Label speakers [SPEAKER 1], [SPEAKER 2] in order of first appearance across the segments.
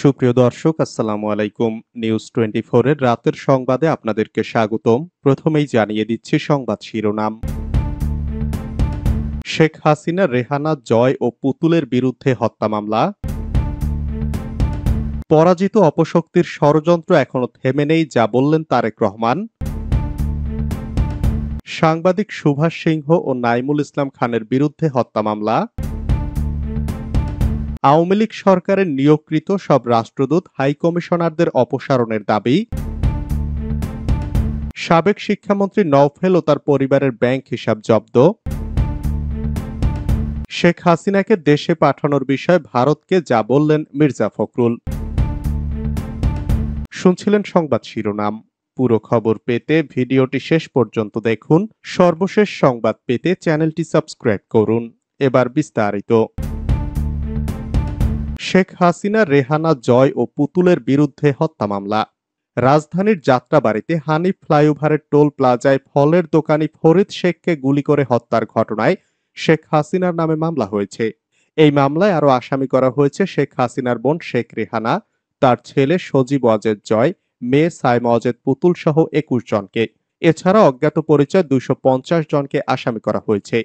[SPEAKER 1] সুপ্রিয় দর্শক, আসসালামু আলাইকুম। নিউজ 24 এর রাতের সংবাদে আপনাদেরকে স্বাগতম। প্রথমেই জানিয়ে দিচ্ছি সংবাদ শিরোনাম। শেখ হাসিনা, রেহানা, জয় ও পুতুলের বিরুদ্ধে হত্যা মামলা। পরাজিত অপশক্তির ষড়যন্ত্র এখনো থেমে নেই, যা বললেন তারেক রহমান। সাংবাদিক সুভাষ সিংহ ও নাইমুল ইসলাম খানের বিরুদ্ধে হত্যা মামলা। আওয়ামী লীগ সরকারের নিয়োগকৃত সব রাষ্ট্রদূত হাইকমিশনারদের অপসারণের দাবি। সাবেক শিক্ষামন্ত্রী নওফেল ও তার পরিবারের ব্যাংক হিসাব জব্দ। শেখ হাসিনাকে দেশে পাঠানোর বিষয়ে ভারতকে যা বললেন মির্জা ফখরুল। শুনছিলেন সংবাদ শিরোনাম। পুরো খবর পেতে ভিডিওটি শেষ পর্যন্ত দেখুন। সর্বশেষ সংবাদ পেতে চ্যানেলটি সাবস্ক্রাইব করুন। এবার বিস্তারিত। শেখ হাসিনা, রেহানা, জয় ও পুতুলের বিরুদ্ধে হত্যা মামলা। রাজধানীর যাত্রাবাড়ীতে হানিফ ফ্লাইওভারের টোল প্লাজায় ফলের দোকানি ফরিদ শেখকে গুলি করে হত্যার ঘটনায় শেখ হাসিনার নামে মামলা হয়েছে। এই মামলায় আরও আসামি করা হয়েছে শেখ হাসিনার বোন শেখ রেহানা, তার ছেলে সজীব অজেদ জয়, মেয়ে সাইমা অজেদ পুতুল সহ ২১ জনকে। এছাড়া অজ্ঞাত পরিচয় ২৫০ জনকে আসামি করা হয়েছে।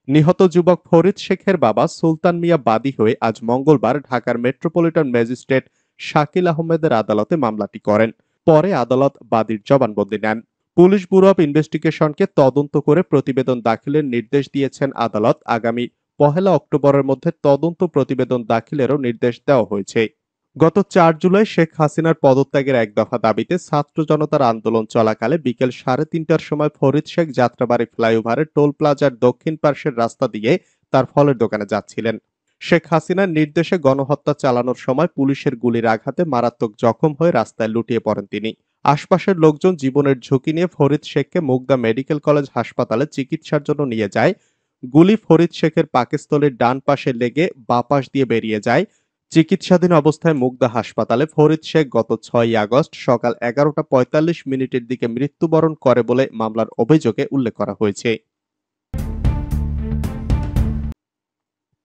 [SPEAKER 1] নিহত যুবক ফরিদ শেখের বাবা সুলতান মিয়া বাদী হয়ে আজ মঙ্গলবার ঢাকার মেট্রোপলিটন ম্যাজিস্ট্রেট শাকিল আহমেদের আদালতে মামলাটি করেন। পরে আদালত বাদীর জবানবন্দি নেন। পুলিশ ব্যুরো অব ইনভেস্টিগেশনকে তদন্ত করে প্রতিবেদন দাখিলের নির্দেশ দিয়েছেন আদালত। আগামী ১ অক্টোবরের মধ্যে তদন্ত প্রতিবেদন দাখিলেরও নির্দেশ দেওয়া হয়েছে। গত ৪ জুলাই শেখ হাসিনার পদত্যাগের এক দফা দাবিতে ছাত্র জনতার আন্দোলন চলাকালে বিকেল ৩:৩০টার সময় ফরিদ শেখ যাত্রাবাড়ী ফ্লাইওভারের টোল প্লাজার দক্ষিণ পার্শ্বের রাস্তা দিয়ে তার ফলের দোকানে যাচ্ছিলেন। শেখ হাসিনার নির্দেশে গণহত্যা চালানোর সময় পুলিশের গুলির আঘাতে মারাত্মক জখম হয়ে রাস্তায় লুটিয়ে পড়েন তিনি। আশপাশের লোকজন জীবনের ঝুঁকি নিয়ে ফরিদ শেখকে মুগদা মেডিকেল কলেজ হাসপাতালে চিকিৎসার জন্য নিয়ে যায়। গুলি ফরিদ শেখের পাকস্থলীর ডান পাশে লেগে বাঁ পাশ দিয়ে বেরিয়ে যায়। চিকিৎসাধীন অবস্থায় মুগদা হাসপাতালে ফরিদ শেখ গত ৬ আগস্ট সকাল ১১টা ৪৫ মিনিটের দিকে মৃত্যুবরণ করে বলে মামলার অভিযোগে উল্লেখ করা হয়েছে।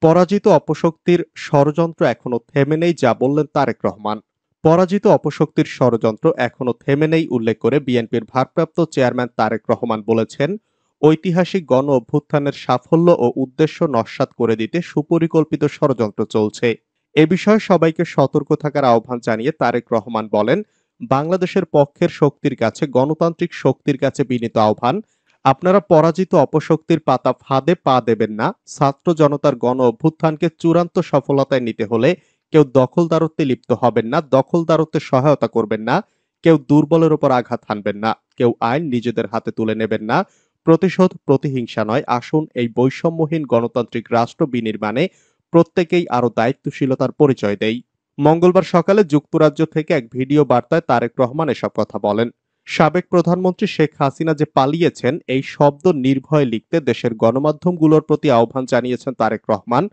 [SPEAKER 1] পরাজিত অপশক্তির ষড়যন্ত্র এখনো থেমে নেই, যা বললেন তারেক রহমান। পরাজিত অপশক্তির ষড়যন্ত্র এখনো থেমে নেই উল্লেখ করে বিএনপির ভারপ্রাপ্ত চেয়ারম্যান তারেক রহমান বলেছেন, ঐতিহাসিক গণ অভ্যুত্থানের সাফল্য ও উদ্দেশ্য নস্যাৎ করে দিতে সুপরিকল্পিত ষড়যন্ত্র চলছে। এ বিষয়ে সবাইকে সতর্ক থাকার আহ্বান জানিয়ে তারেক রহমান বলেন, বাংলাদেশের পক্ষের শক্তির কাছে, গণতান্ত্রিক শক্তির কাছে বিনীত আহ্বান, আপনারা পরাজিত অপশক্তির পাতা ফাঁদে পা দেবেন না। ছাত্র জনতার গণ অভ্যুত্থানকে চূড়ান্ত সফলতায় নিতে হলে কেউ দখলদারত্বে লিপ্ত হবেন না, দখলদারত্বে সহায়তা করবেন না, কেউ দুর্বলের উপর আঘাত হানবেন না, কেউ আইন নিজেদের হাতে তুলে নেবেন না। প্রতিশোধ, প্রতিহিংসা নয়। আসুন এই বৈষম্যহীন গণতান্ত্রিক রাষ্ট্র বিনির্মাণে প্রত্যেকেই আরো দায়িত্বশীলতার পরিচয় দেই। মঙ্গলবার সকালে যুক্তরাজ্য থেকে এক ভিডিও বার্তায় তারেক রহমান এসব কথা বলেন। সাবেক প্রধানমন্ত্রী শেখ হাসিনা যে পালিয়েছেন, এই শব্দ নির্ভয়ে লিখতে দেশের গণমাধ্যমগুলোর প্রতি আহ্বান জানিয়েছেন তারেক রহমান।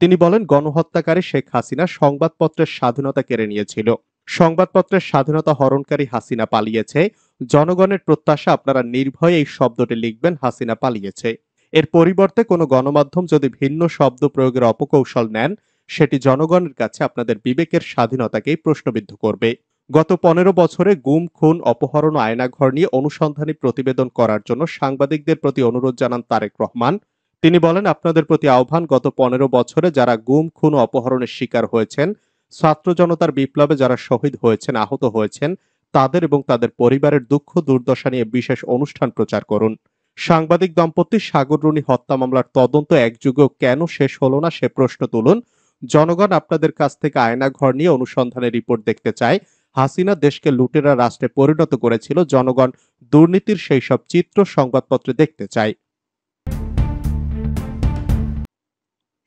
[SPEAKER 1] তিনি বলেন, গণহত্যাকারী শেখ হাসিনা সংবাদপত্রের স্বাধীনতা কেড়ে নিয়েছিল। সংবাদপত্রের স্বাধীনতা হরণকারী হাসিনা পালিয়েছে। জনগণের প্রত্যাশা আপনারা নির্ভয়ে এই শব্দটি লিখবেন, হাসিনা পালিয়েছে। এর পরিবর্তে কোনো গণমাধ্যম যদি ভিন্ন শব্দ প্রয়োগের অপকৌশল নেন, সেটি জনগণের কাছে আপনাদের বিবেকের স্বাধীনতাকেই প্রশ্নবিদ্ধ করবে। গত ১৫ বছরে গুম, খুন, অপহরণ ও আয়নাঘর নিয়ে অনুসন্ধানী প্রতিবেদন করার জন্য সাংবাদিকদের প্রতি অনুরোধ জানান তারেক রহমান। তিনি বলেন, আপনাদের প্রতি আহ্বান, গত ১৫ বছরে যারা গুম, খুন ও অপহরণের শিকার হয়েছেন, ছাত্র জনতার বিপ্লবে যারা শহীদ হয়েছেন, আহত হয়েছেন, তাদের এবং তাদের পরিবারের দুঃখ দুর্দশা নিয়ে বিশেষ অনুষ্ঠান প্রচার করুন। সাংবাদিক দম্পতি সাগর রুনি হত্যা মামলার তদন্ত একযুগেও কেন শেষ হলো না, সে প্রশ্ন তুলুন। জনগণ আপনাদের কাছ থেকে আয়নাঘর নিয়ে অনুসন্ধানের রিপোর্ট দেখতে চায়। হাসিনা দেশকে লুটেরা রাষ্ট্রে পরিণত করেছিল। জনগণ দুর্নীতির সেই সব চিত্র সংবাদপত্রে দেখতে চায়।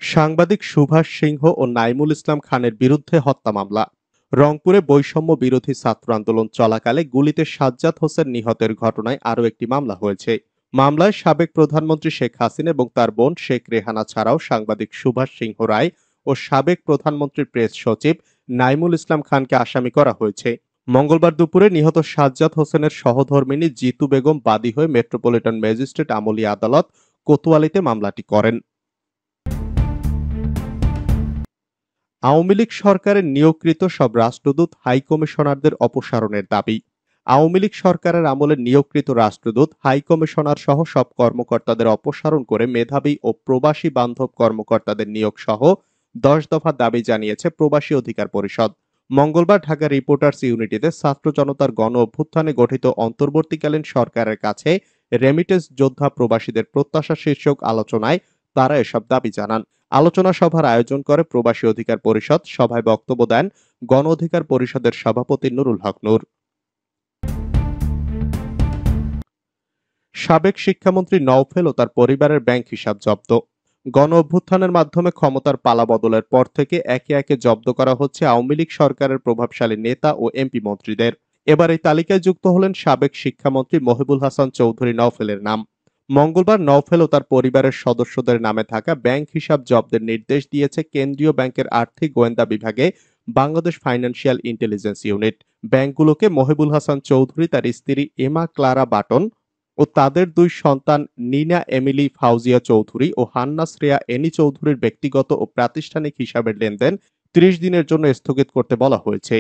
[SPEAKER 1] সাংবাদিক সুভাষ সিংহ ও নাইমুল ইসলাম খানের বিরুদ্ধে হত্যা মামলা। রংপুরে বৈষম্য বিরোধী ছাত্র আন্দোলন চলাকালে গুলিতে সাজ্জাদ হোসেন নিহতের ঘটনায় আরও একটি মামলা হয়েছে। মামলায় সাবেক প্রধানমন্ত্রী শেখ হাসিনা এবং তার বোন শেখ রেহানা ছাড়াও সাংবাদিক সুভাষ সিংহ রায় ও সাবেক প্রধানমন্ত্রীর প্রেস সচিব নাইমুল ইসলাম খানকে আসামি করা হয়েছে। মঙ্গলবার দুপুরে নিহত সাজ্জাদ হোসেনের সহধর্মিণী জিতু বেগম বাদী হয়ে মেট্রোপলিটন ম্যাজিস্ট্রেট আমলি আদালত কোতোয়ালিতে মামলাটি করেন। আওয়ামী লীগ সরকারের নিয়োগকৃত সব রাষ্ট্রদূত হাই কমিশনারদের অপসারণের দাবি। আওয়ামী লীগ সরকারের আমলে নিয়োগকৃত রাষ্ট্রদূত হাই কমিশনার সহ সব কর্মকর্তাদের অপসারণ করে মেধাবী ও প্রবাসী বান্ধব কর্মকর্তাদের নিয়োগ সহ 10 দফা দাবি জানিয়েছে প্রবাসী অধিকার পরিষদ। মঙ্গলবার ঢাকা রিপোর্টার্স ইউনিটিতে ছাত্র জনতার গণ অভ্যুত্থানে গঠিত অন্তর্বর্তীকালীন সরকারের কাছে রেমিটেন্স যোদ্ধা প্রবাসীদের প্রত্যাশা শীর্ষক আলোচনায় তারা এসব দাবি জানান। আলোচনা সভার আয়োজন করে প্রবাসী অধিকার পরিষদ। সভায় বক্তব্য দেন গণ অধিকার পরিষদের সভাপতি নুরুল হক নূর। সাবেক শিক্ষামন্ত্রী নওফেল ও তার পরিবারের ব্যাংক হিসাব জব্দ। গণ অভ্যুত্থানের মাধ্যমে ক্ষমতার পালাবদলের পর থেকে একে একে জব্দ করা হচ্ছে আওয়ামী লীগ সরকারের প্রভাবশালী নেতা ও এমপি মন্ত্রীদের। এবার এই তালিকায় যুক্ত হলেন সাবেক শিক্ষামন্ত্রী মহিবুল হাসান চৌধুরী নওফেলের নাম। মঙ্গলবার নওফেল ও তার পরিবারের সদস্যদের নামে থাকা ব্যাংক হিসাব জব্দের নির্দেশ দিয়েছে কেন্দ্রীয় ব্যাংকের আর্থিক গোয়েন্দা বিভাগে বাংলাদেশ ফাইন্যান্সিয়াল ইন্টেলিজেন্স ইউনিট। ব্যাংকগুলোকে মহিবুল হাসান চৌধুরী, তার স্ত্রী এমা ক্লারা বাটন ও তাদের দুই সন্তান নিনা এমিলি ফাউজিয়া চৌধুরী ও হান্না শ্রেয়া এনি চৌধুরীর ব্যক্তিগত ও প্রাতিষ্ঠানিক হিসাবের লেনদেন 30 দিনের জন্য স্থগিত করতে বলা হয়েছে।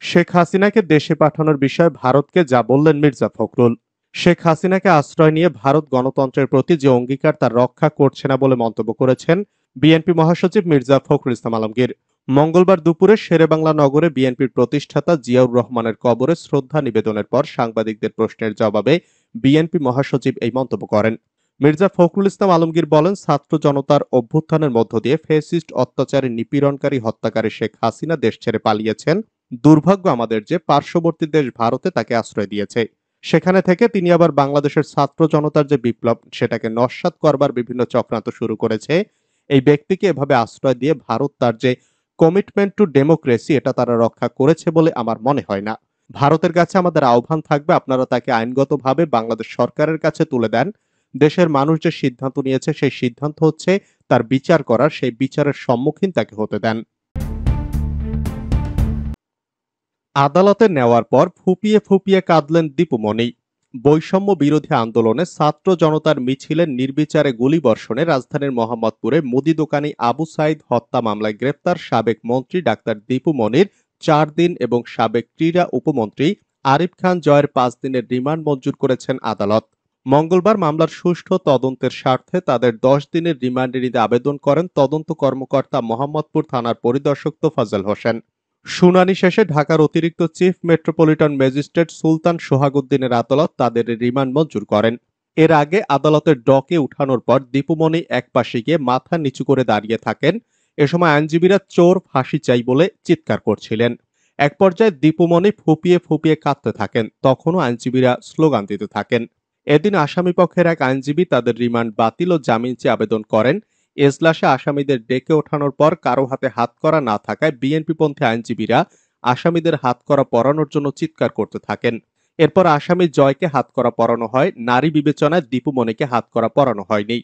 [SPEAKER 1] শেখ হাসিনাকে দেশে পাঠানোর বিষয়ে ভারতকে যা বললেন মির্জা ফখরুল। শেখ হাসিনাকে আশ্রয় নিয়ে ভারত গণতন্ত্রের প্রতি যে অঙ্গীকার তা রক্ষা করছে না বলে মন্তব্য করেছেন বিএনপি মহাসচিব মির্জা ফখরুল ইসলাম আলমগীর। মঙ্গলবার দুপুরে শেরেবাংলা নগরে বিএনপির প্রতিষ্ঠাতা জিয়াউর রহমানের কবরে শ্রদ্ধা নিবেদনের পর সাংবাদিকদের প্রশ্নের জবাবে বিএনপি মহাসচিব এই মন্তব্য করেন। মির্জা ফখরুল ইসলাম আলমগীর বলেন, ছাত্র জনতার অভ্যুত্থানের মধ্য দিয়ে ফ্যাসিস্ট অত্যাচারী, নিপীড়নকারী, হত্যাকারী শেখ হাসিনা দেশ ছেড়ে পালিয়েছেন। দুর্ভাগ্য আমাদের যে পার্শ্ববর্তী দেশ ভারতে তাকে আশ্রয় দিয়েছে। সেখানে থেকে তিনি আবার বাংলাদেশের ছাত্র জনতার যে বিপ্লব সেটাকে নস্যাৎ করবার বিভিন্ন চক্রান্ত শুরু করেছে। এই ব্যক্তিকে এভাবে আশ্রয় দিয়ে ভারত তার যে কমিটমেন্ট টু ডেমোক্রেসি এটা তারা রক্ষা করেছে বলে আমার মনে হয় না। ভারতের কাছে আমাদের আহ্বান থাকবে, আপনারা তাকে আইনগতভাবে বাংলাদেশ সরকারের কাছে তুলে দেন। দেশের মানুষ যে সিদ্ধান্ত নিয়েছে সেই সিদ্ধান্ত হচ্ছে তার বিচার করার, সেই বিচারের সম্মুখীন তাকে হতে দেন। আদালতে নেওয়ার পর ফুপিয়ে ফুপিয়ে কাঁদলেন দীপুমণি। বৈষম্য বিরোধী আন্দোলনে ছাত্র জনতার মিছিলে নির্বিচারে গুলিবর্ষণে রাজধানীর মোহাম্মদপুরে মুদি দোকানি আবু সাইদ হত্যা মামলায় গ্রেপ্তার সাবেক মন্ত্রী ডাক্তার দীপুমণির 4 দিন এবং সাবেক ক্রীড়া উপমন্ত্রী আরিফ খান জয়ের 5 দিনের রিমান্ড মঞ্জুর করেছেন আদালত। মঙ্গলবার মামলার সুষ্ঠু তদন্তের স্বার্থে তাদের 10 দিনের রিমান্ডে নিতে আবেদন করেন তদন্ত কর্মকর্তা মোহাম্মদপুর থানার পরিদর্শক তোফাজ্জল হোসেন। শুনানি শেষে ঢাকার অতিরিক্ত চিফ মেট্রোপলিটন ম্যাজিস্ট্রেট সুলতান সোহাগউদ্দিনের আদালত তাদের রিমান্ড মঞ্জুর করেন। এর আগে আদালতের ডকে উঠানোর পর দীপুমণি একপাশে গিয়ে মাথা নিচু করে দাঁড়িয়ে থাকেন। এ সময় আইনজীবীরা চোর, ফাঁসি চাই বলে চিৎকার করছিলেন। এক পর্যায়ে দীপুমণি ফুপিয়ে ফুপিয়ে কাঁদতে থাকেন, তখনও আইনজীবীরা স্লোগান দিতে থাকেন। এদিন আসামিপক্ষের এক আইনজীবী তাদের রিমান্ড বাতিল ও জামিন চেয়ে আবেদন করেন। এজলাসে আসামিদের ডেকে ওঠানোর পর কারো হাতে হাতকড়া না থাকায় বিএনপিপন্থী আইনজীবীরা আসামিদের হাতকড়া পরানোর জন্য চিৎকার করতে থাকেন। এরপর আসামি জয়কে হাতকড়া পরানো হয়। নারী বিবেচনায় দীপুমণিকে হাতকড়া পরানো হয়নি।